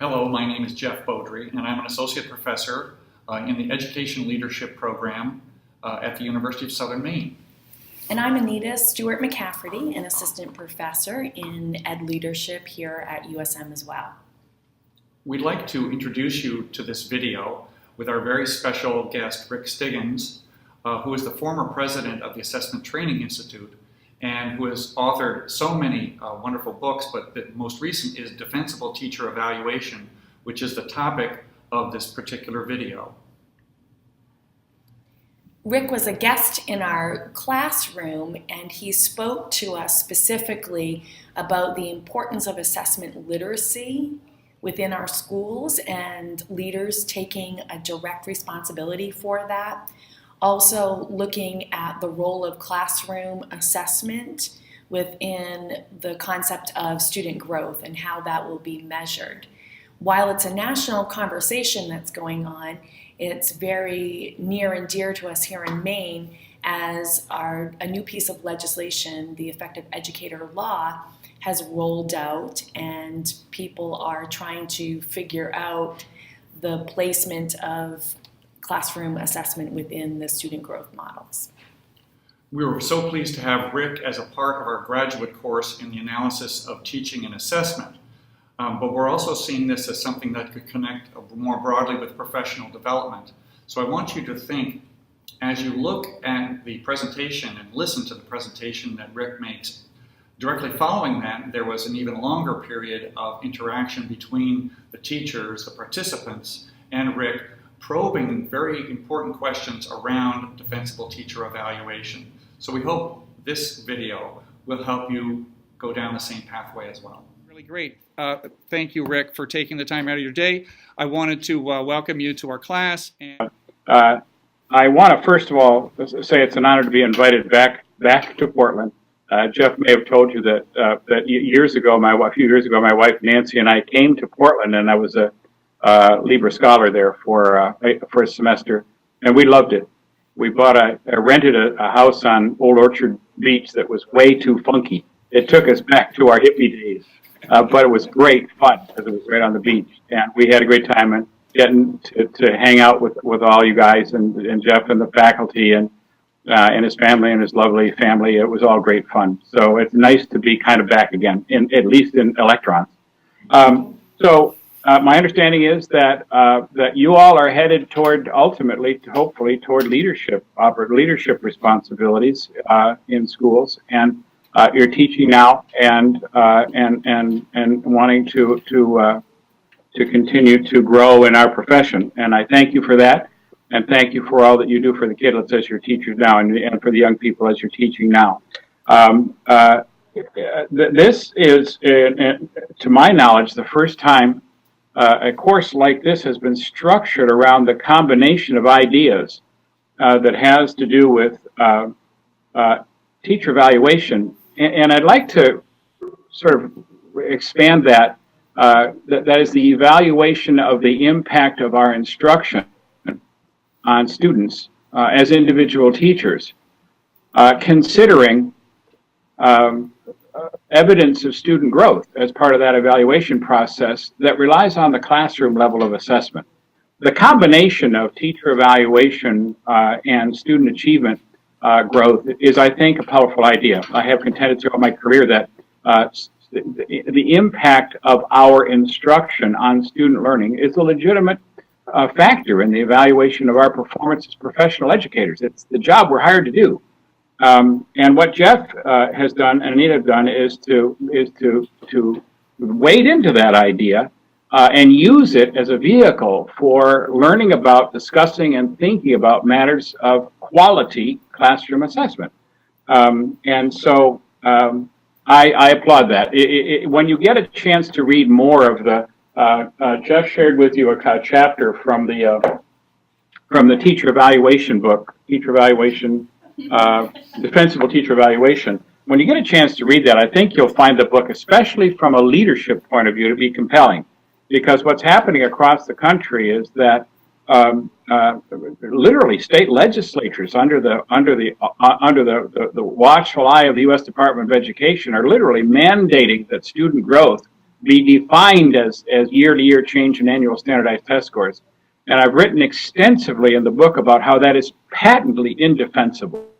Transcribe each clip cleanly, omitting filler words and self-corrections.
Hello, my name is Jeff Beaudry, and I'm an associate professor in the Education Leadership Program at the University of Southern Maine. And I'm Anita Stewart McCafferty, an assistant professor in Ed Leadership here at USM as well. We'd like to introduce you to this video with our very special guest, Rick Stiggins, who is the former president of the Assessment Training Institute and who has authored so many wonderful books, but the most recent is Defensible Teacher Evaluation, which is the topic of this particular video. Rick was a guest in our classroom, and he spoke to us specifically about the importance of assessment literacy within our schools and leaders taking a direct responsibility for that. Also looking at the role of classroom assessment within the concept of student growth and how that will be measured. While it's a national conversation that's going on, it's very near and dear to us here in Maine as a new piece of legislation, the Effective Educator Law, has rolled out, and people are trying to figure out the placement of classroom assessment within the student growth models. We were so pleased to have Rick as a part of our graduate course in the analysis of teaching and assessment. But we're also seeing this as something that could connect more broadly with professional development. So I want you to think, as you look at the presentation and listen to the presentation that Rick makes, directly following that, there was an even longer period of interaction between the teachers, the participants, and Rick, probing very important questions around defensible teacher evaluation. So we hope this video will help you go down the same pathway as well. Really great. Thank you, Rick, for taking the time out of your day. I wanted to welcome you to our class. And I want to first of all say it's an honor to be invited back to Portland. Jeff may have told you that a few years ago, my wife Nancy and I came to Portland, and I was a Libra scholar there for a semester, and we loved it. We rented a house on Old Orchard Beach that was way too funky. It took us back to our hippie days, but it was great fun because it was right on the beach, and we had a great time and getting to hang out with all you guys and Jeff and the faculty and his family and his lovely family. It was all great fun. So it's nice to be kind of back again, at least in electrons. My understanding is that you all are headed toward, hopefully, toward leadership responsibilities in schools, and you're teaching now and wanting to continue to grow in our profession. And I thank you for that, and thank you for all that you do for the kidlets as your teachers now, and for the young people as you're teaching now. This is, to my knowledge, the first time a course like this has been structured around the combination of ideas that has to do with teacher evaluation. And I'd like to sort of expand that. That is the evaluation of the impact of our instruction on students as individual teachers, considering evidence of student growth as part of that evaluation process that relies on the classroom level of assessment. The combination of teacher evaluation and student achievement growth is, I think, a powerful idea. I have contended throughout my career that the impact of our instruction on student learning is a legitimate factor in the evaluation of our performance as professional educators. It's the job we're hired to do. And what Jeff has done and Anita have done is to wade into that idea and use it as a vehicle for learning about, discussing, and thinking about matters of quality classroom assessment. And so I applaud that. When you get a chance to read more of the, Jeff shared with you a chapter from the teacher evaluation book, Defensible Teacher Evaluation. When you get a chance to read that, I think you'll find the book, especially from a leadership point of view, to be compelling. Because what's happening across the country is that literally state legislatures under the watchful eye of the U.S. Department of Education are literally mandating that student growth be defined as year-to-year change in annual standardized test scores. And I've written extensively in the book about how that is patently indefensible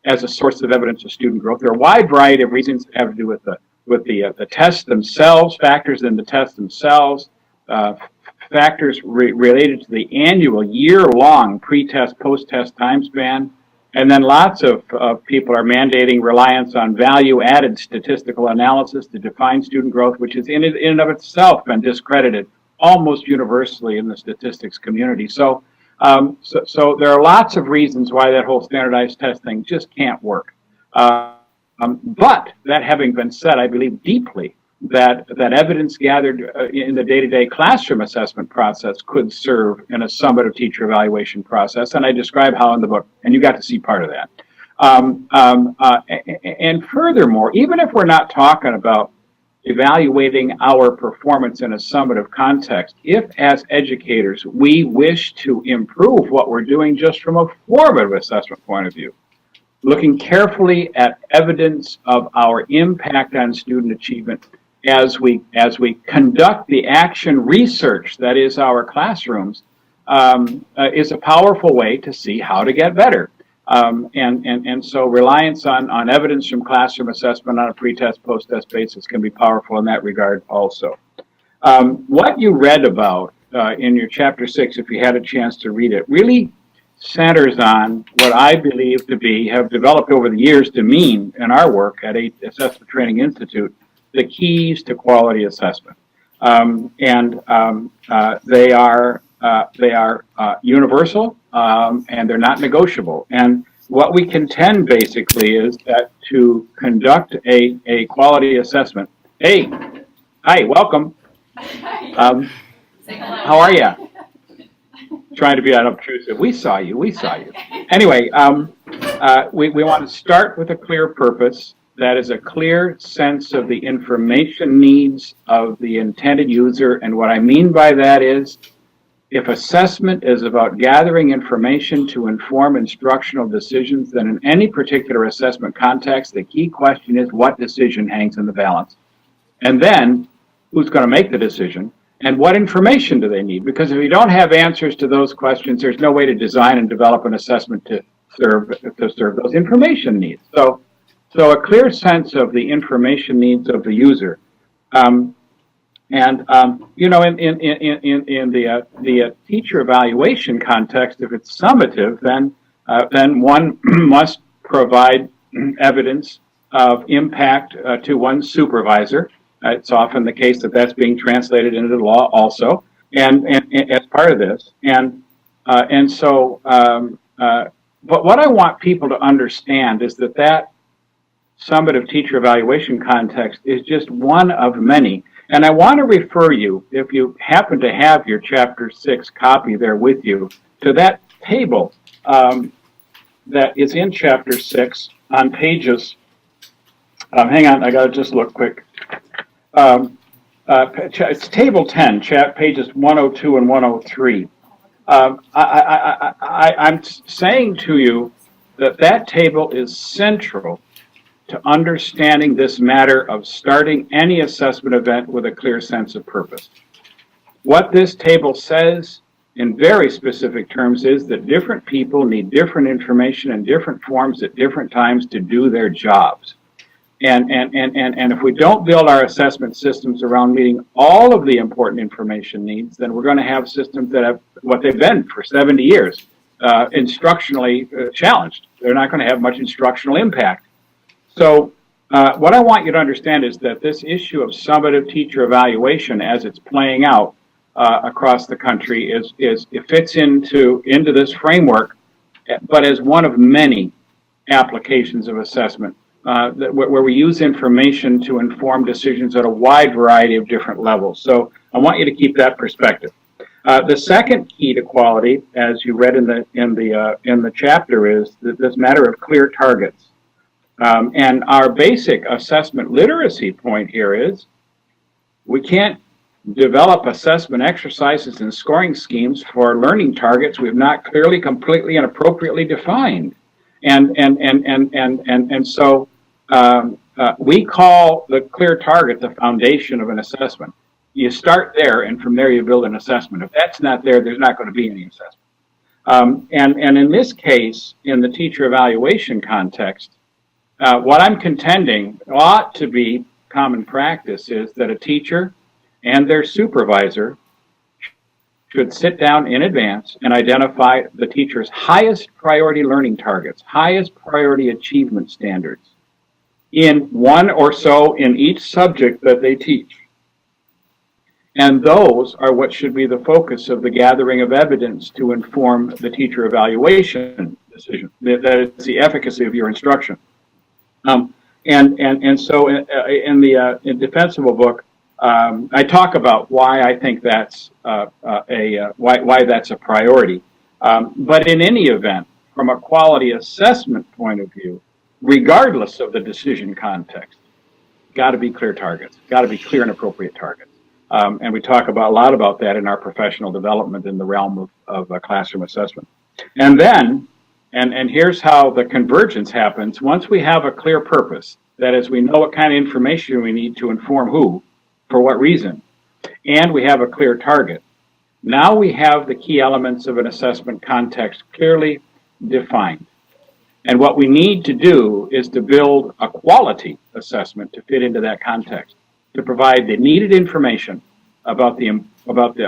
as a source of evidence of student growth. There are a wide variety of reasons that have to do with the tests themselves, factors in the tests themselves, factors related to the annual year-long pre-test, post-test time span. And then lots of people are mandating reliance on value-added statistical analysis to define student growth, which is in and of itself been discredited almost universally in the statistics community. So there are lots of reasons why that whole standardized testing just can't work. But that having been said, I believe deeply that evidence gathered in the day-to-day classroom assessment process could serve in a summative teacher evaluation process, and I describe how in the book, and you got to see part of that. And furthermore, even if we're not talking about evaluating our performance in a summative context, if as educators we wish to improve what we're doing just from a formative assessment point of view, looking carefully at evidence of our impact on student achievement as we conduct the action research that is our classrooms, is a powerful way to see how to get better. And so reliance on evidence from classroom assessment on a pre-test, post-test basis can be powerful in that regard also. What you read about in your chapter 6, if you had a chance to read it, really centers on what I believe to be, have developed over the years to mean in our work at a Assessment Training Institute, the keys to quality assessment. They are universal, and they're not negotiable. And what we contend basically is that to conduct a quality assessment, hey, hi, welcome. How are you? Trying to be unobtrusive. We saw you. Anyway, we want to start with a clear purpose. That is a clear sense of the information needs of the intended user. And what I mean by that is, if assessment is about gathering information to inform instructional decisions, then in any particular assessment context, the key question is what decision hangs in the balance? And then, who's going to make the decision? And what information do they need? Because if you don't have answers to those questions, there's no way to design and develop an assessment to serve those information needs. So a clear sense of the information needs of the user. You know, in the teacher evaluation context, if it's summative, then one must provide evidence of impact to one's supervisor. It's often the case that that's being translated into the law also, and as part of this. But what I want people to understand is that summative teacher evaluation context is just one of many. And I want to refer you, if you happen to have your Chapter 6 copy there with you, to that table that is in Chapter 6 on pages, hang on, I got to just look quick. It's Table 10, pages 102 and 103. I'm saying to you that table is central to understanding this matter of starting any assessment event with a clear sense of purpose. What this table says in very specific terms is that different people need different information in different forms at different times to do their jobs. And if we don't build our assessment systems around meeting all of the important information needs, then we're going to have systems that have what they've been for 70 years, instructionally challenged. They're not going to have much instructional impact. So what I want you to understand is that this issue of summative teacher evaluation as it's playing out across the country it fits into this framework, but as one of many applications of assessment where we use information to inform decisions at a wide variety of different levels. So I want you to keep that perspective. The second key to quality, as you read in the chapter, is this matter of clear targets. And our basic assessment literacy point here is we can't develop assessment exercises and scoring schemes for learning targets we've not clearly, completely, and appropriately defined. And so We call the clear target the foundation of an assessment. You start there, and from there you build an assessment. If that's not there, there's not going to be any assessment. And in this case, in the teacher evaluation context, what I'm contending ought to be common practice is that a teacher and their supervisor should sit down in advance and identify the teacher's highest priority learning targets, highest priority achievement standards in one or so in each subject that they teach. And those are what should be the focus of the gathering of evidence to inform the teacher evaluation decision. That is the efficacy of your instruction. And so in the indefensible book, I talk about why I think that's why that's a priority. But in any event, from a quality assessment point of view, regardless of the decision context, got to be clear targets, got to be clear and appropriate targets. And we talk about a lot about that in our professional development in the realm of classroom assessment. And then, and here's how the convergence happens. Once we have a clear purpose, that is, we know what kind of information we need to inform who, for what reason, and we have a clear target. Now we have the key elements of an assessment context clearly defined. And what we need to do is to build a quality assessment to fit into that context, to provide the needed information about the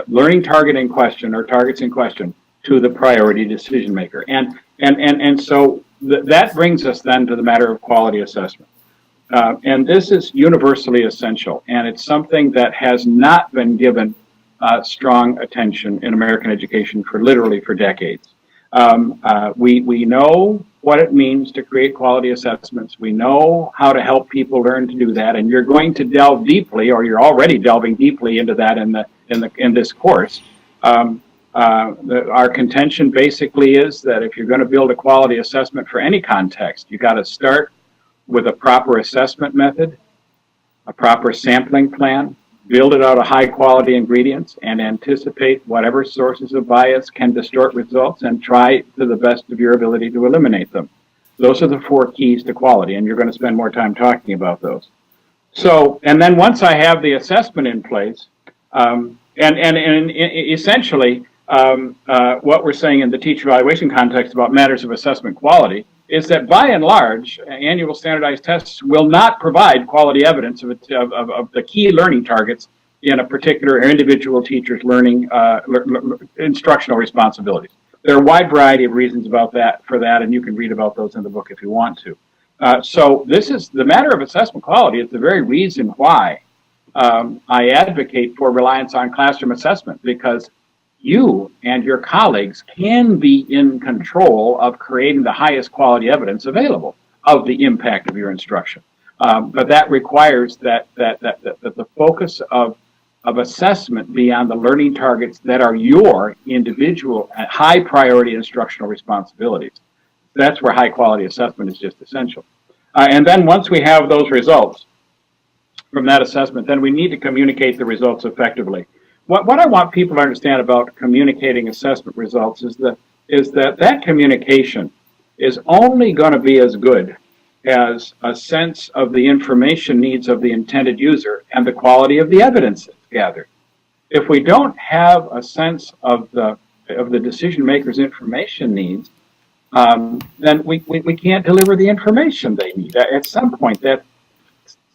learning target in question or targets in question to the priority decision maker. And so that brings us then to the matter of quality assessment. And this is universally essential, and it's something that has not been given strong attention in American education for decades. We know what it means to create quality assessments. We know how to help people learn to do that, and you're going to delve deeply, or you're already delving deeply into that in this course. Our contention basically is that if you're going to build a quality assessment for any context, you got to start with a proper assessment method, a proper sampling plan, build it out of high quality ingredients, and anticipate whatever sources of bias can distort results and try to the best of your ability to eliminate them. Those are the 4 keys to quality, and you're going to spend more time talking about those. So, and then once I have the assessment in place, essentially, what we're saying in the teacher evaluation context about matters of assessment quality is that by and large, annual standardized tests will not provide quality evidence of the key learning targets in a particular or individual teacher's learning instructional responsibilities. There are a wide variety of reasons for that, and you can read about those in the book if you want to. So this is the matter of assessment quality. It's the very reason why I advocate for reliance on classroom assessment, because you and your colleagues can be in control of creating the highest quality evidence available of the impact of your instruction. But that requires that the focus of assessment be on the learning targets that are your individual high priority instructional responsibilities. That's where high quality assessment is just essential. And then once we have those results from that assessment, then we need to communicate the results effectively. What I want people to understand about communicating assessment results is that communication is only going to be as good as a sense of the information needs of the intended user and the quality of the evidence that's gathered. If we don't have a sense of the decision maker's information needs, then we can't deliver the information they need. At some point, that's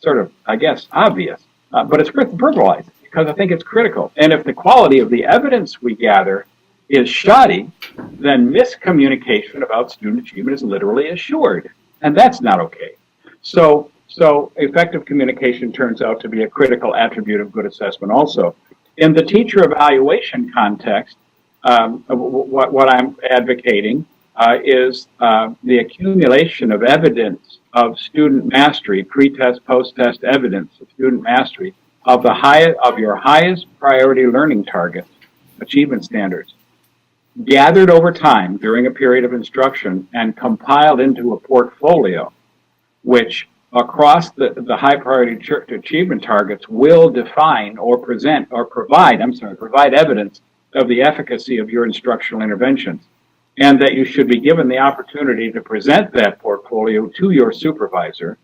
sort of, I guess, obvious, but it's worth verbalizing, because I think it's critical. And if the quality of the evidence we gather is shoddy, then miscommunication about student achievement is literally assured. And that's not okay. So effective communication turns out to be a critical attribute of good assessment also. In the teacher evaluation context, what I'm advocating is the accumulation of evidence of student mastery, pre-test, post-test evidence of student mastery, of your highest priority learning targets, achievement standards, gathered over time during a period of instruction and compiled into a portfolio, which across the high priority achievement targets will define or provide evidence of the efficacy of your instructional interventions, and that you should be given the opportunity to present that portfolio to your supervisor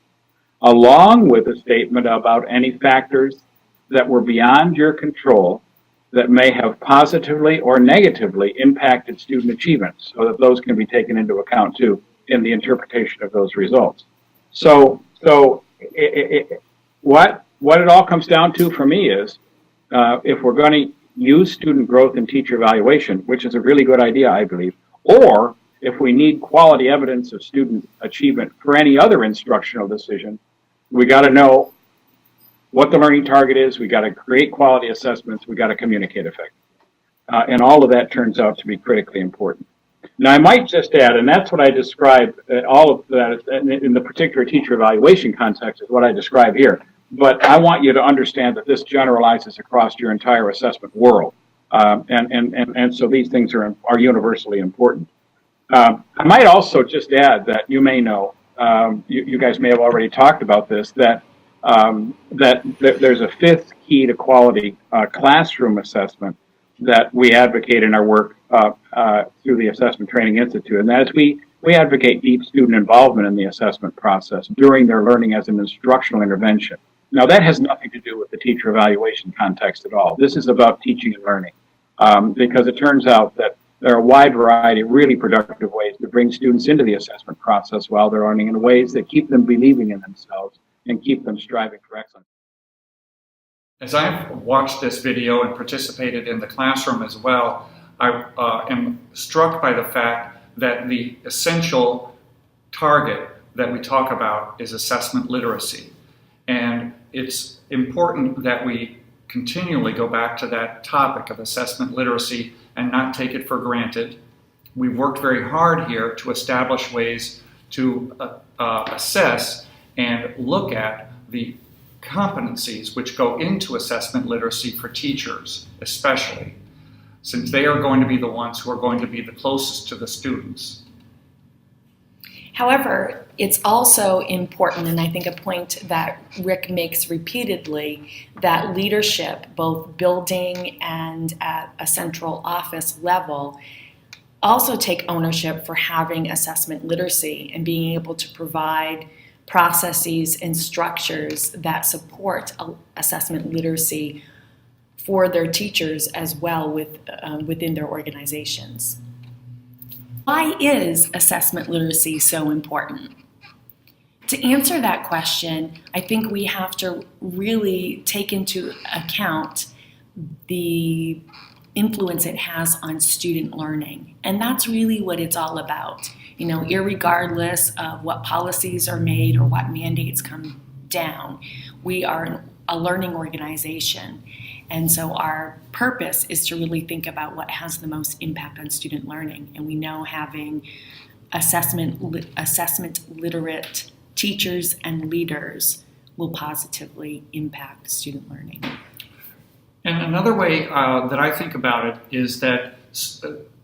along with a statement about any factors that were beyond your control that may have positively or negatively impacted student achievement, so that those can be taken into account too in the interpretation of those results. So what it all comes down to for me is, if we're going to use student growth and teacher evaluation, which is a really good idea, I believe, or if we need quality evidence of student achievement for any other instructional decision, we got to know what the learning target is, we got to create quality assessments, we got to communicate effectively. And all of that turns out to be critically important. Now, I might just add, and that's what I describe, all of that in the particular teacher evaluation context is what I describe here. But I want you to understand that this generalizes across your entire assessment world. And so these things are universally important. I might also just add that you may know, you guys may have already talked about this, that there's a fifth key to quality classroom assessment that we advocate in our work through the Assessment Training Institute, and that is we advocate deep student involvement in the assessment process during their learning as an instructional intervention. Now, that has nothing to do with the teacher evaluation context at all. This is about teaching and learning, because it turns out that there are a wide variety of really productive ways to bring students into the assessment process while they're learning in ways that keep them believing in themselves and keep them striving for excellence. As I've watched this video and participated in the classroom as well, I am struck by the fact that the essential target that we talk about is assessment literacy. And it's important that we continually go back to that topic of assessment literacy and not take it for granted. We've worked very hard here to establish ways to assess and look at the competencies which go into assessment literacy for teachers, especially, since they are going to be the ones who are going to be the closest to the students. However, it's also important, and I think a point that Rick makes repeatedly, that leadership, both building and at a central office level, also take ownership for having assessment literacy and being able to provide processes and structures that support assessment literacy for their teachers as well within their organizations. Why is assessment literacy so important? To answer that question, I think we have to really take into account the influence it has on student learning. And that's really what it's all about. You know, irregardless of what policies are made or what mandates come down, we are a learning organization. And so our purpose is to really think about what has the most impact on student learning. And we know having assessment literate teachers and leaders will positively impact student learning. And another way that I think about it is that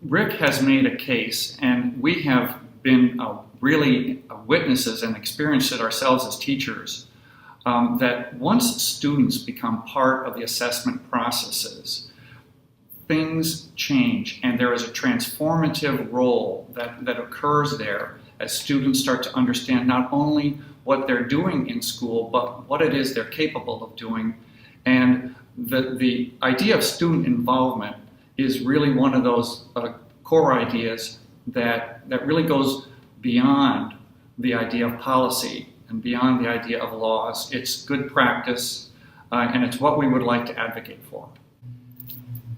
Rick has made a case, and we have been really witnesses and experienced it ourselves as teachers, that once students become part of the assessment processes, things change, and there is a transformative role that occurs there as students start to understand not only what they're doing in school, but what it is they're capable of doing. And the idea of student involvement is really one of those core ideas that really goes beyond the idea of policy and beyond the idea of laws. It's good practice, and it's what we would like to advocate for.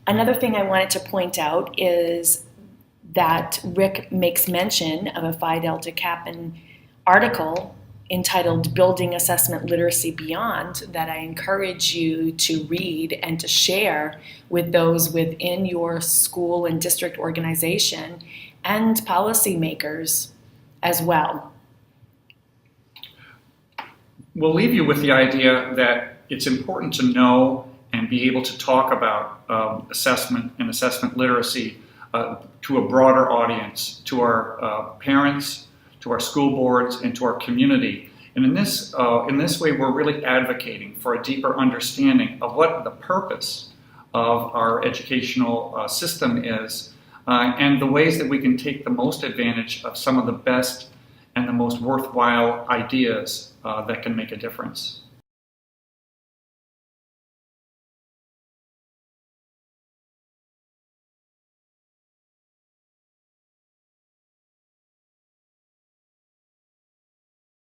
Another thing I wanted to point out is that Rick makes mention of a Phi Delta Kappan article entitled Building Assessment Literacy Beyond that I encourage you to read and to share with those within your school and district organization and policymakers as well. We'll leave you with the idea that it's important to know and be able to talk about assessment and assessment literacy to a broader audience, to our parents, to our school boards, and to our community. And in this way, we're really advocating for a deeper understanding of what the purpose of our educational system is, and the ways that we can take the most advantage of some of the best and the most worthwhile ideas that can make a difference.